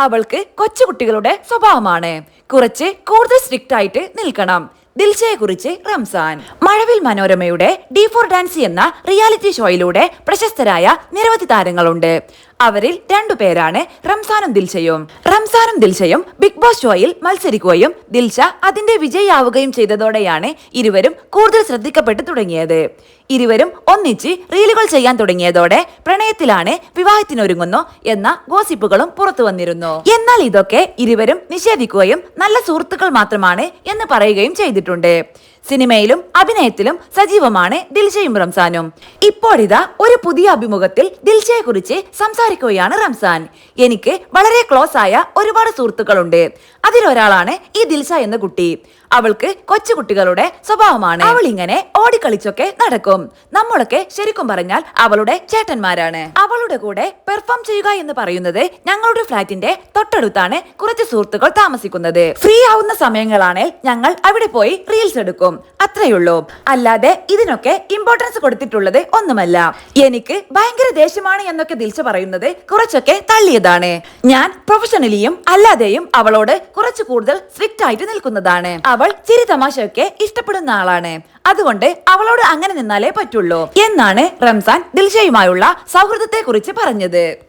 അവൾക്ക് കൊച്ചുകുട്ടികളുടെ സ്വഭാവമാണ്. കുറച്ച് കൂടുതൽ സ്ട്രിക്റ്റ് ആയിട്ട് നിൽക്കണം. ദിൽഷയെ കുറിച്ച് റംസാൻ. മഴവിൽ മനോരമയുടെ D4 ഡാൻസി എന്ന റിയാലിറ്റി ഷോയിലൂടെ പ്രശസ്തരായ നിരവധി താരങ്ങളുണ്ട്. അവരിൽ രണ്ടുപേരാണ് റംസാനും ദിൽഷയും. റംസാനും ദിൽഷയും ബിഗ് ബോസ് ഷോയിൽ മത്സരിക്കുകയും ദിൽഷ അതിന്റെ വിജയിയാവുകയും ചെയ്തതോടെയാണ് ഇരുവരും കൂടുതൽ ശ്രദ്ധിക്കപ്പെട്ടു തുടങ്ങിയത്. ഇരുവരും ഒന്നിച്ച് റീലുകൾ ചെയ്യാൻ തുടങ്ങിയതോടെ പ്രണയത്തിലാണ്, വിവാഹത്തിനൊരുങ്ങുന്നു എന്ന ഗോസിപ്പുകളും പുറത്തു വന്നിരുന്നു. എന്നാൽ ഇതൊക്കെ ഇരുവരും നിഷേധിക്കുകയും നല്ല സുഹൃത്തുക്കൾ മാത്രമാണ് എന്ന് പറയുകയും ചെയ്തിട്ടുണ്ട്. സിനിമയിലും അഭിനയത്തിലും സജീവമാണ് ദിൽഷയും റംസാനും. ഇപ്പോഴിതാ ഒരു പുതിയ അഭിമുഖത്തിൽ ദിൽഷയെ കുറിച്ച് സംസാരിക്കുകയാണ് റംസാൻ. എനിക്ക് വളരെ ക്ലോസ് ആയ ഒരുപാട് സുഹൃത്തുക്കളുണ്ട്. അതിലൊരാളാണ് ഈ ദിൽഷ എന്ന കുട്ടി. അവൾക്ക് കൊച്ചുകുട്ടികളുടെ സ്വഭാവമാണ്. അവൾ ഇങ്ങനെ ഓടിക്കളിച്ചൊക്കെ നടക്കും. നമ്മളൊക്കെ ശരിക്കും പറഞ്ഞാൽ അവളുടെ ചേട്ടന്മാരാണ്. അവളുടെ കൂടെ പെർഫോം ചെയ്യുക എന്ന് പറയുന്നത് ഞങ്ങളുടെ ഫ്ലാറ്റിന്റെ തൊട്ടടുത്താണ് കുറച്ച് സുഹൃത്തുക്കൾ താമസിക്കുന്നത്. ഫ്രീ ആവുന്ന സമയങ്ങളാണ് ഞങ്ങൾ അവിടെ പോയി റീൽസ് എടുക്കും. അത്രയുള്ളൂ. അല്ലാതെ ഇതിനൊക്കെ ഇമ്പോർട്ടൻസ് കൊടുത്തിട്ടുള്ളത് ഒന്നുമല്ല. എനിക്ക് ഭയങ്കര ദേഷ്യമാണ് എന്നൊക്കെ ദിൽഷ പറയുന്നത് കുറച്ചൊക്കെ തള്ളിയതാണ്. ഞാൻ പ്രൊഫഷണലിയും അല്ലാതെയും അവളോട് കുറച്ച് കൂടുതൽ സ്ട്രിക്റ്റ് ആയിട്ട് നിൽക്കുന്നതാണ്. അവൾ ചിരി തമാശയൊക്കെ ഇഷ്ടപ്പെടുന്ന ആളാണ്. അതുകൊണ്ട് അവളോട് അങ്ങനെ നിന്നാലേ പറ്റുള്ളൂ എന്നാണ് റംസാൻ ദിൽഷയുമായുള്ള സൗഹൃദത്തെ കുറിച്ച് പറഞ്ഞത്.